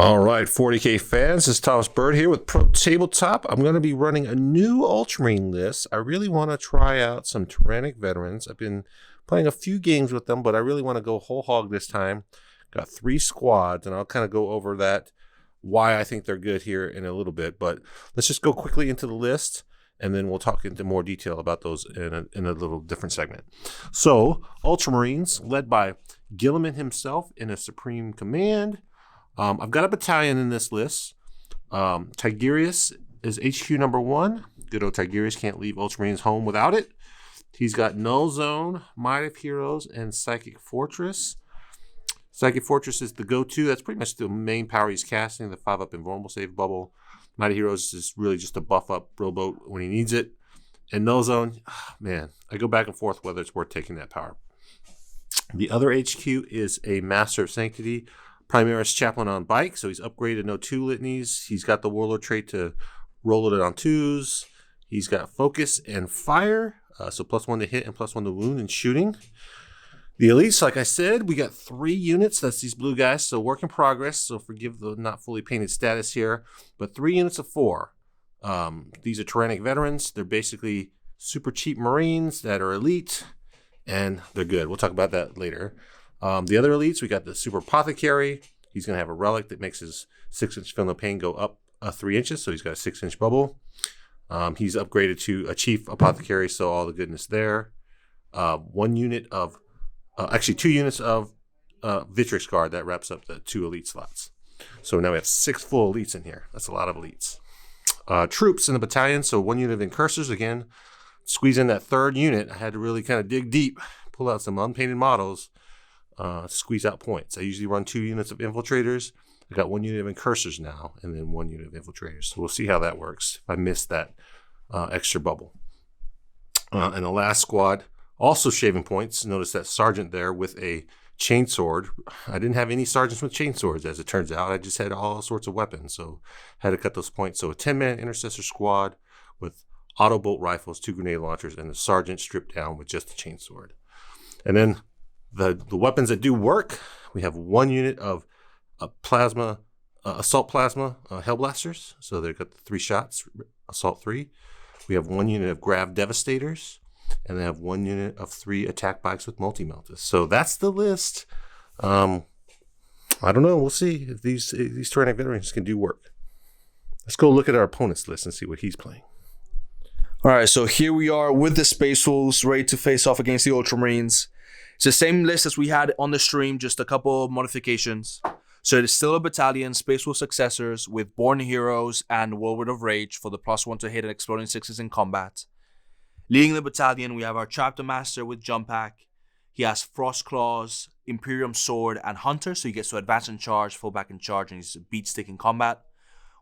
All right, 40k fans, this is Thomas Bird here with Pro Tabletop. I'm going to be running a new Ultramarine list. I really want to try out some Tyrannic veterans. I've been playing a few games with them, but I really want to go whole hog this time. Got 3 squads, and I'll kind of go over that, why I think they're good here in a little bit. But let's just go quickly into the list, and then we'll talk into more detail about those in a little different segment. So, Ultramarines, led by Guilliman himself in a Supreme Command. I've got a battalion in this list. Tigurius is HQ number 1. Good old Tigurius, can't leave Ultramarines home without it. He's got Nullzone, Might of Heroes, and Psychic Fortress. Psychic Fortress is the go-to. That's pretty much the main power he's casting, the 5-up invulnerable save bubble. Might of Heroes is really just a buff-up Roboute when he needs it. And Nullzone, man, I go back and forth whether it's worth taking that power. The other HQ is a Master of Sanctity, Primaris Chaplain on bike, so he's upgraded no 2 Litanies. He's got the Warlord trait to roll it on 2s. He's got Focus and Fire, so +1 to hit and +1 to wound and shooting. The elites, like I said, we got 3 units. That's these blue guys, so work in progress. So forgive the not fully painted status here, but 3 units of 4. These are Tyrannic veterans. They're basically super cheap Marines that are elite, and they're good. We'll talk about that later. The other elites, we got the Super Apothecary. He's going to have a relic that makes his 6-inch Feel No Pain go up 3 inches, so he's got a 6-inch bubble. He's upgraded to a Chief Apothecary, so all the goodness there. 1 unit of, actually 2 units of Victrix guard. That wraps up the 2 elite slots. So now we have 6 full elites in here. That's a lot of elites. Troops in the battalion, so 1 unit of Incursors. Again, squeeze in that 3rd unit. I had to really kind of dig deep, pull out some unpainted models. Squeeze out points. I usually run 2 units of Infiltrators. I got 1 unit of Incursors now, and then 1 unit of Infiltrators. So we'll see how that works if I miss that extra bubble. And the last squad, also shaving points. Notice that sergeant there with a chainsword. I didn't have any sergeants with chainswords, as it turns out. I just had all sorts of weapons, so had to cut those points. So a 10-man Intercessor squad with auto bolt rifles, 2 grenade launchers, and the sergeant stripped down with just a chainsword. And then the weapons that do work, we have 1 unit of plasma, assault plasma hellblasters. So they've got the 3 shots, assault 3. We have 1 unit of grav devastators, and they have 1 unit of 3 attack bikes with multi-meltas. So that's the list. I don't know. We'll see if these Tyrannic veterans can do work. Let's go look at our opponent's list and see what he's playing. All right, so here we are with the Space Wolves ready to face off against the Ultramarines. It's the same list as we had on the stream, just a couple of modifications. So it is still a battalion, Space Wolf successors with Born Heroes and Whirlwind of Rage for the +1 to hit and exploding 6s in combat. Leading the battalion, we have our Chapter Master with Jump Pack. He has Frost Claws, Imperium Sword, and Hunter, so he gets to advance and charge, fall back and charge, and he's a beat stick in combat.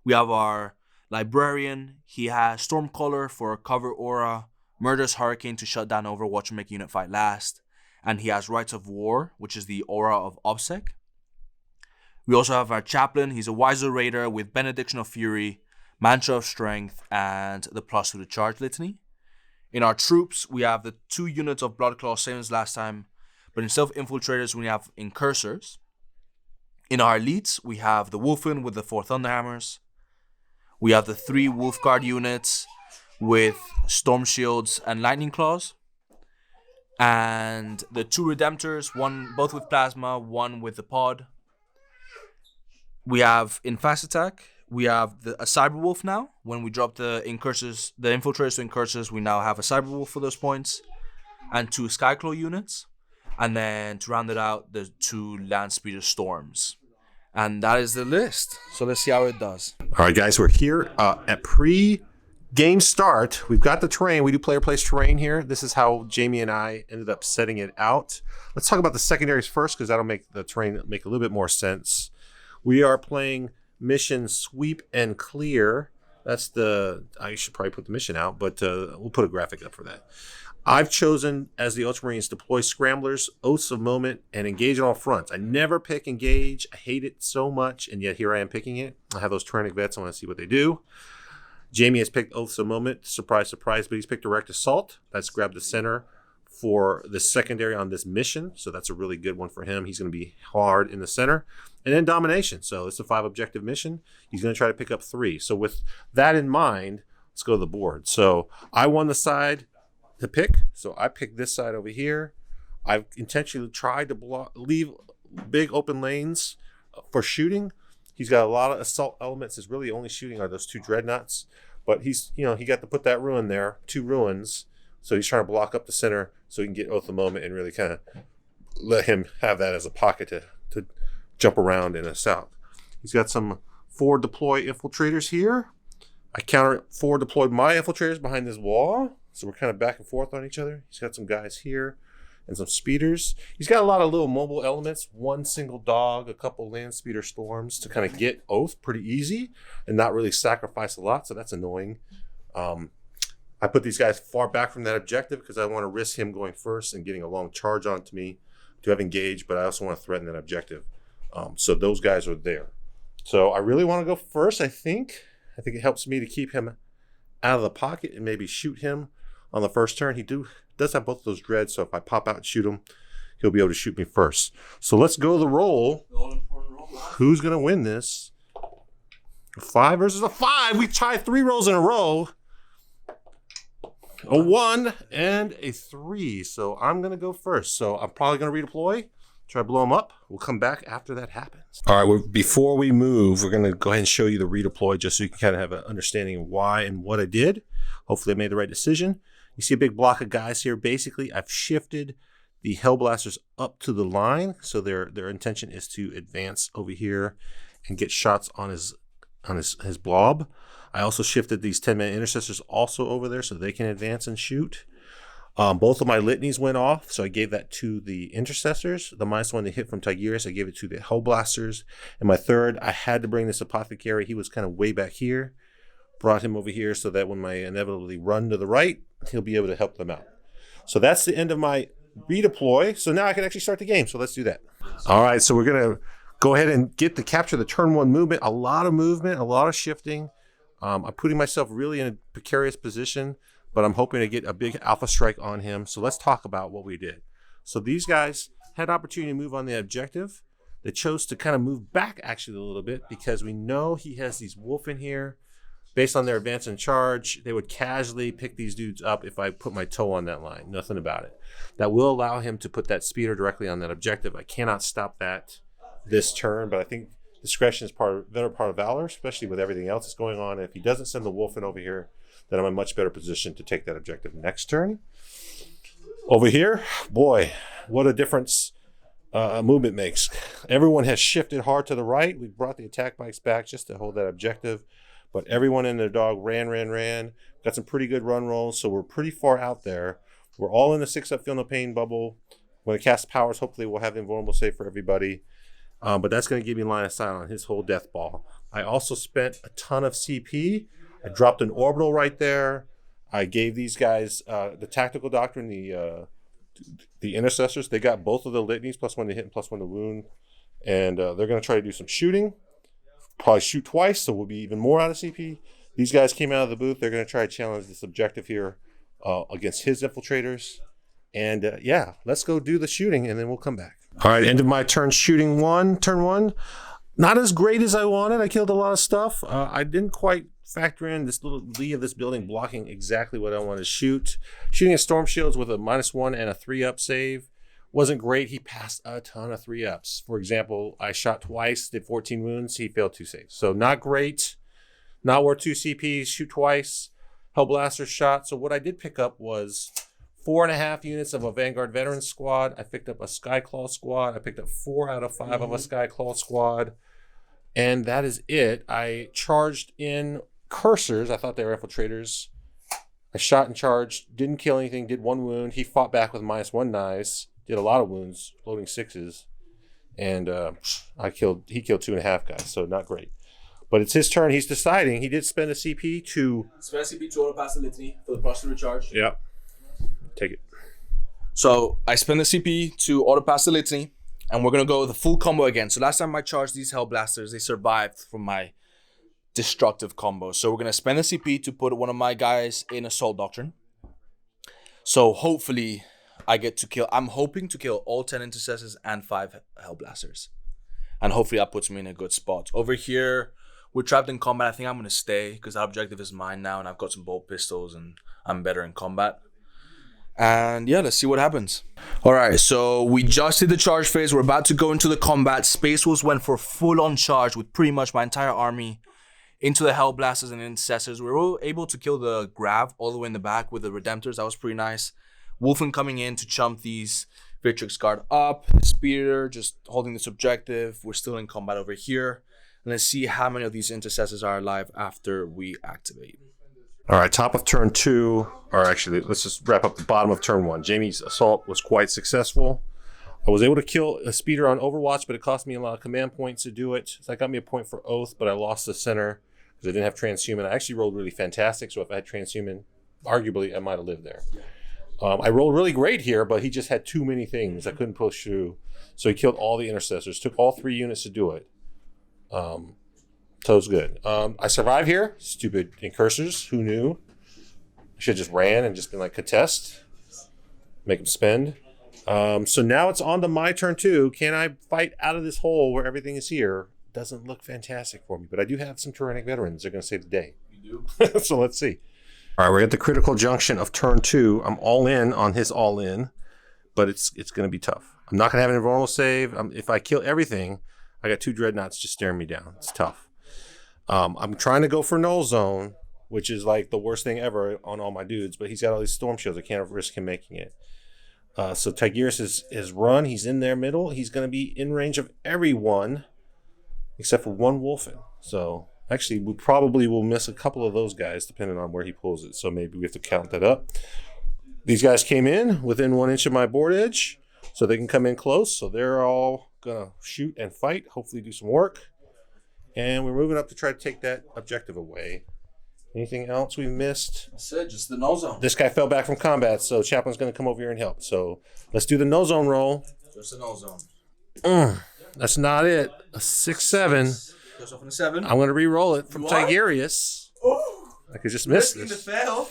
We have our Librarian. He has Stormcaller for Cover Aura, Murderous Hurricane to shut down Overwatch and make unit fight last. And he has Rites of War, which is the aura of OBSEC. We also have our Chaplain. He's a Wiser Raider with Benediction of Fury, Mantra of Strength, and the +2 to charge litany. In our troops, we have the 2 units of Bloodclaw, same as last time. But instead of Infiltrators, we have Incursors. In our elites, we have the Wolfen with the 4 Thunderhammers. We have the 3 Wolf Guard units with Storm Shields and Lightning Claws. And the 2 Redemptors, both with Plasma, 1 with the Pod. We have in Fast Attack, we have a Cyberwolf now. When we drop the Incursors, the Infiltrators to Incursors, we now have a Cyberwolf for those points. And 2 Skyclaw units. And then to round it out, the 2 Landspeeder Storms. And that is the list. So let's see how it does. All right, guys, we're here at pre-game start. We've got the terrain. We do player place terrain here. This is how Jamie and I ended up setting it out. Let's talk about the secondaries first, because that'll make the terrain make a little bit more sense. We are playing mission Sweep and Clear. That's I should probably put the mission out, but we'll put a graphic up for that. I've chosen, as the Ultramarines, deploy Scramblers, Oaths of Moment, and Engage on all fronts. I never pick Engage. I hate it so much, and yet here I am picking it. I have those Tyrannic vets. I want to see what they do. Jamie has picked Oaths of Moment. Surprise, surprise, but he's picked Direct Assault. That's grab the center for the secondary on this mission. So that's a really good one for him. He's going to be hard in the center. And then domination. So it's a 5 objective mission. He's going to try to pick up 3. So with that in mind, let's go to the board. So I won the side to pick. So I picked this side over here. I've intentionally tried to leave big open lanes for shooting. He's got a lot of assault elements. His really only shooting are those 2 dreadnoughts. But he's, he got to put that ruin there, 2 ruins. So he's trying to block up the center so he can get Oath of the Moment and really kind of let him have that as a pocket to jump around in the south. He's got some 4 deploy infiltrators here. I counter 4 deployed my infiltrators behind this wall. So we're kind of back and forth on each other. He's got some guys here and some speeders. He's got a lot of little mobile elements. 1 single dog, a couple land speeder storms to kind of get Oath pretty easy and not really sacrifice a lot. So that's annoying. I put these guys far back from that objective because I want to risk him going first and getting a long charge onto me to have engaged, but I also want to threaten that objective. So those guys are there. So I really want to go first, I think. I think it helps me to keep him out of the pocket and maybe shoot him on the first turn. He does have both of those dreads, so if I pop out and shoot him, he'll be able to shoot me first. So let's go the roll. Who's going to win this? A 5 versus a 5. We tried 3 rolls in a row. A 1 and a 3. So I'm going to go first. So I'm probably going to redeploy. Try to blow them up. We'll come back after that happens. All right, before we move, we're going to go ahead and show you the redeploy just so you can kind of have an understanding of why and what I did. Hopefully I made the right decision. You see a big block of guys here. Basically, I've shifted the Hellblasters up to the line. So their intention is to advance over here and get shots on his blob. I also shifted these 10-man Intercessors also over there so they can advance and shoot. Both of my Litanies went off, so I gave that to the Intercessors. The -1 they hit from Tigurius, I gave it to the Hellblasters. And my third, I had to bring this Apothecary. He was kind of way back here. Brought him over here so that when I inevitably run to the right, he'll be able to help them out. So that's the end of my redeploy. So now I can actually start the game. So let's do that. All right, so we're going to go ahead and capture the turn 1 movement. A lot of movement, a lot of shifting. I'm putting myself really in a precarious position, but I'm hoping to get a big alpha strike on him. So let's talk about what we did. So these guys had opportunity to move on the objective. They chose to kind of move back actually a little bit because we know he has these wolf in here. Based on their advance and charge, they would casually pick these dudes up if I put my toe on that line. Nothing about it. That will allow him to put that speeder directly on that objective. I cannot stop that this turn, but I think discretion is better part of valor, especially with everything else that's going on. If he doesn't send the wolf in over here, then I'm in a much better position to take that objective next turn. Over here, boy, what a difference movement makes. Everyone has shifted hard to the right. We brought the attack bikes back just to hold that objective. But everyone and their dog ran. Got some pretty good run rolls, so we're pretty far out there. We're all in the 6-up Feel No Pain bubble. When it casts powers, hopefully we'll have the invulnerable save for everybody. But that's going to give me line of sight on his whole death ball. I also spent a ton of CP. I dropped an orbital right there. I gave these guys the tactical doctrine, the Intercessors. They got both of the Litanies, +1 to hit and +1 to wound. And they're going to try to do some shooting. Probably shoot twice, so we'll be even more out of CP. These guys came out of the booth. They're going to try to challenge this objective here against his infiltrators. And yeah, let's go do the shooting, and then we'll come back. All right, end of my turn shooting turn one. Not as great as I wanted. I killed a lot of stuff. I didn't quite factor in this little lee of this building blocking exactly what I wanted to shoot. Shooting at Storm Shields with a -1 and a 3-up save wasn't great. He passed a ton of 3-ups. For example, I shot twice, did 14 wounds. He failed 2 saves. So not great. Not worth 2 CPs. Shoot twice. Hellblaster shot. So what I did pick up was 4.5 units of a Vanguard Veteran Squad. I picked up a Skyclaw Squad. I picked up 4 out of 5 of a Skyclaw Squad. And that is it. I charged in Cursors. I thought they were Infiltrators. I shot and charged. Didn't kill anything. Did 1 wound. He fought back with -1 knives. Did a lot of wounds, loading 6s, and he killed 2.5 guys, so not great. But it's his turn. He's deciding. He did spend a CP to auto pass the Litany for the plus 2 recharge. Yeah, take it. So I spend the CP to auto pass the Litany, and we're gonna go the full combo again. So last time I charged these Hellblasters, they survived from my destructive combo. So we're gonna spend the CP to put one of my guys in Assault Doctrine. So hopefully I'm hoping to kill all 10 Intercessors and 5 Hellblasters. And hopefully that puts me in a good spot. Over here, we're trapped in combat. I think I'm going to stay because that objective is mine now. And I've got some bolt pistols and I'm better in combat. And yeah, let's see what happens. All right, so we just did the charge phase. We're about to go into the combat. Space Wolves went for full-on charge with pretty much my entire army into the Hellblasters and Intercessors. We were able to kill the Grav all the way in the back with the Redemptors. That was pretty nice. Wolfen coming in to chump these Victrix guard up. The Spear just holding this objective. We're still in combat over here. And let's see how many of these Intercessors are alive after we activate. All right, top of turn 2, or actually, let's just wrap up the bottom of turn 1. Jamie's assault was quite successful. I was able to kill a speeder on Overwatch, but it cost me a lot of command points to do it. So that got me a point for Oath, but I lost the center because I didn't have Transhuman. I actually rolled really fantastic, so if I had Transhuman, arguably I might have lived there. I rolled really great here, but he just had too many things. I couldn't push through. So he killed all the Intercessors, took all 3 units to do it. So it was good. I survived here. Stupid Incursors. Who knew? I should have just ran and just been like, contest. Make them spend. So now it's on to my turn 2. Can I fight out of this hole where everything is here? Doesn't look fantastic for me, but I do have some Tyrannic veterans. They're going to save the day. You do? So let's see. All right, we're at the critical junction of turn 2. I'm all in on his all in, but it's going to be tough. I'm not going to have an invulnerable save. If I kill everything, I got 2 Dreadnoughts just staring me down. It's tough. I'm trying to go for Nullzone, which is like the worst thing ever on all my dudes, but he's got all these Storm Shields. I can't risk him making it. So Tigurius is run. He's in their middle. He's going to be in range of everyone except for 1 Wolfen. So actually, we probably will miss a couple of those guys depending on where he pulls it. So maybe we have to count that up. These guys came in within 1 inch of my board edge, so they can come in close. So they're all going to shoot and fight, hopefully do some work. And we're moving up to try to take that objective away. Anything else we missed? That's it, just the Nullzone. This guy fell back from combat, so Chaplain's going to come over here and help. So let's do the Nullzone roll. Just the Nullzone. That's not it. A 6-7. Goes off on a 7. I'm going to re-roll it from Tigurius. Oh, I could just miss this. To fail.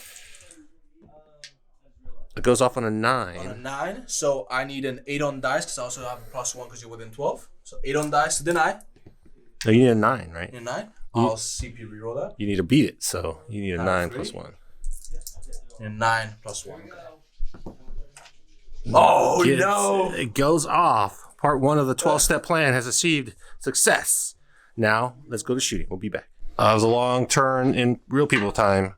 It goes off on a 9. On a 9. So I need an 8 on dice because I also have a +1 because you're within 12. So 8 on dice to deny. No, you need a 9, right? A 9. I'll CP reroll that. You need to beat it, so you need a 9 plus 1. A 9 plus 1. Oh, no. It goes off. Part 1 of the 12-step plan has achieved success. Now, let's go to shooting. We'll be back. It was a long turn in real people time,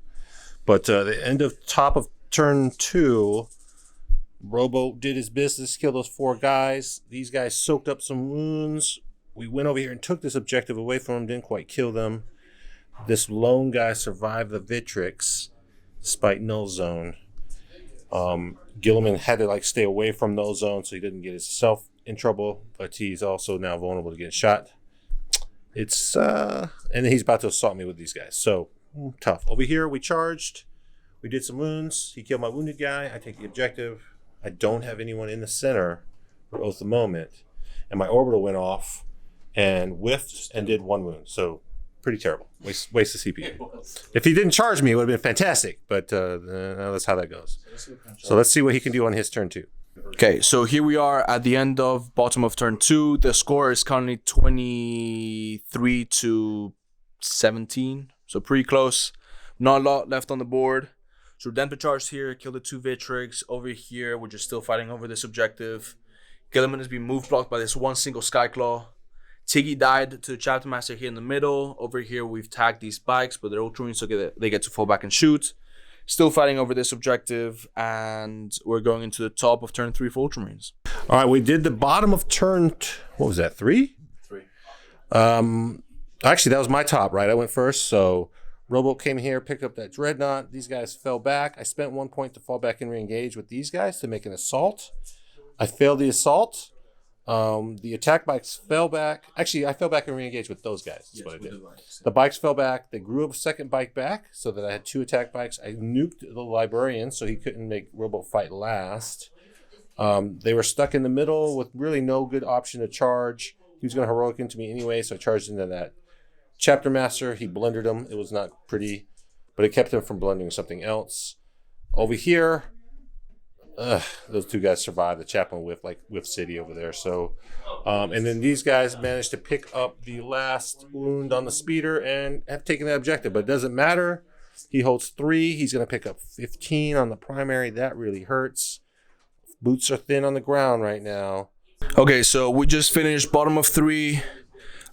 but the end of top of turn 2, Roboute did his business, killed those 4 guys. These guys soaked up some wounds. We went over here and took this objective away from them, didn't quite kill them. This lone guy survived the Victrix despite Nullzone. Guilliman had to stay away from Nullzone so he didn't get himself in trouble, but he's also now vulnerable to getting shot. It's and he's about to assault me with these guys, so tough. Over here we charged, we did some wounds. He killed my wounded guy. I take the objective. I don't have anyone in the center for Oath at the moment, and my orbital went off and whiffed and did 1 wound. So pretty terrible. Waste of CPU. If he didn't charge me, it would have been fantastic, but that's how that goes. So let's see what he can do on his turn 2. Okay, so here we are at the end of bottom of turn 2. The score is currently 23 to 17, so pretty close. Not a lot left on the board. So Redemptor charged here, killed the 2 Victrix. Over here, we're just still fighting over this objective. Guilliman has been move blocked by this 1 single Skyclaw. Tiggy died to the Chapter Master here in the middle. Over here, we've tagged these bikes, but they're Ultramarines, so they get to fall back and shoot. Still fighting over this objective, and we're going into the top of turn 3 for Ultramarines. All right, we did the bottom of turn, what was that, 3? 3. Actually, that was my top, right? I went first, so Roboute came here, picked up that Dreadnought. These guys fell back. I spent 1 point to fall back and re-engage with these guys to make an assault. I failed the assault. The attack bikes fell back. Actually, I fell back and re-engaged with those guys. That's what I did. The bikes fell back. They grew a second bike back so that I had 2 attack bikes. I nuked the Librarian so he couldn't make Roboute fight last. They were stuck in the middle with really no good option to charge. He was going to heroic into me anyway, so I charged into that Chapter Master. He blundered him. It was not pretty, but it kept him from blundering something else. Over here, those two guys survived. The chaplain with City over there. So, and then these guys managed to pick up the last wound on the speeder and have taken that objective. But it doesn't matter. He holds 3. He's going to pick up 15 on the primary. That really hurts. Boots are thin on the ground right now. Okay, so we just finished bottom of 3.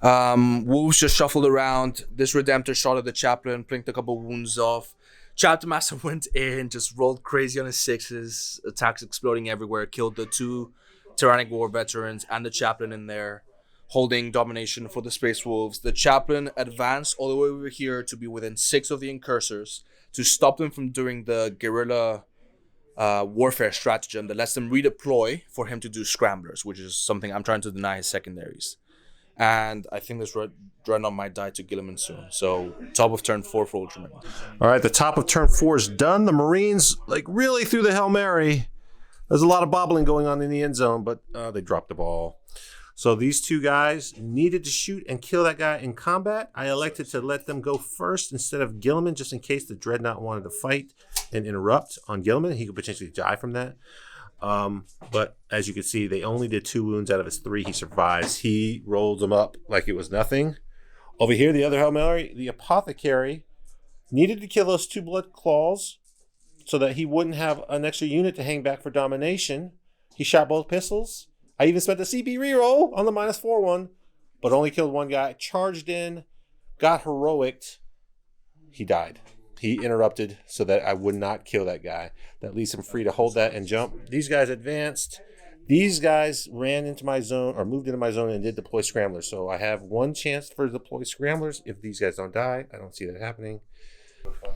Wolves just shuffled around. This Redemptor shot at the chaplain, blinked a couple wounds off. Chapter Master went in, just rolled crazy on his 6s, attacks exploding everywhere, killed the 2 Tyrannic War veterans and the chaplain in there, holding domination for the Space Wolves. The chaplain advanced all the way over here to be within 6 of the Incursors to stop them from doing the guerrilla warfare stratagem that lets them redeploy for him to do scramblers, which is something I'm trying to deny his secondaries. And I think this Dreadnought might die to Guilliman soon. So top of turn 4 for Ultramarine. All right, the top of turn 4 is done. The Marines really threw the Hail Mary. There's a lot of bobbling going on in the end zone, but they dropped the ball. So these 2 guys needed to shoot and kill that guy in combat. I elected to let them go first instead of Guilliman, just in case the Dreadnought wanted to fight and interrupt on Guilliman. He could potentially die from that. But as you can see, they only did 2 wounds out of his 3. He survives. He rolls them up like it was nothing. Over here, the other Hail Mary, the Apothecary, needed to kill those 2 blood claws so that he wouldn't have an extra unit to hang back for domination. He shot both pistols. I even spent the CP reroll on the -4 one, but only killed 1 guy. Charged in, got heroicked. He died. He interrupted so that I would not kill that guy. That leaves him free to hold that and jump. These guys advanced. These guys ran into my zone or moved into my zone and did deploy scramblers. So I have 1 chance for deploy scramblers if these guys don't die. I don't see that happening.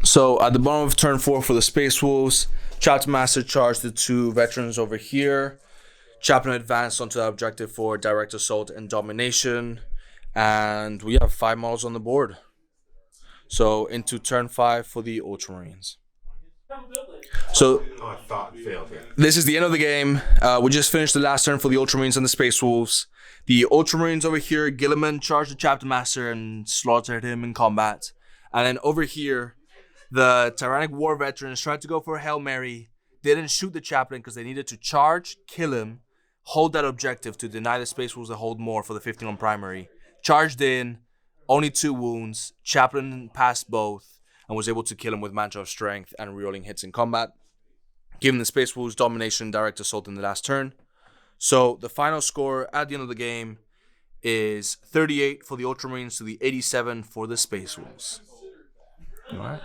So at the bottom of turn 4 for the Space Wolves, Chapter Master charged the 2 veterans over here. Chaplain advanced onto the objective for direct assault and domination. And we have 5 models on the board. So into turn 5 for the Ultramarines. So this is the end of the game. We just finished the last turn for the Ultramarines and the Space Wolves. The Ultramarines over here, Guilliman charged the Chapter Master and slaughtered him in combat. And then over here, the Tyrannic War veterans tried to go for a Hail Mary. They didn't shoot the Chaplain because they needed to charge, kill him, hold that objective to deny the Space Wolves to hold more for the 15 on primary. Charged in, only 2 wounds. Chaplain passed both and was able to kill him with Mantra of Strength and rerolling hits in combat, giving the Space Wolves domination, direct assault in the last turn. So the final score at the end of the game is 38 for the Ultramarines to the 87 for the Space Wolves. All right.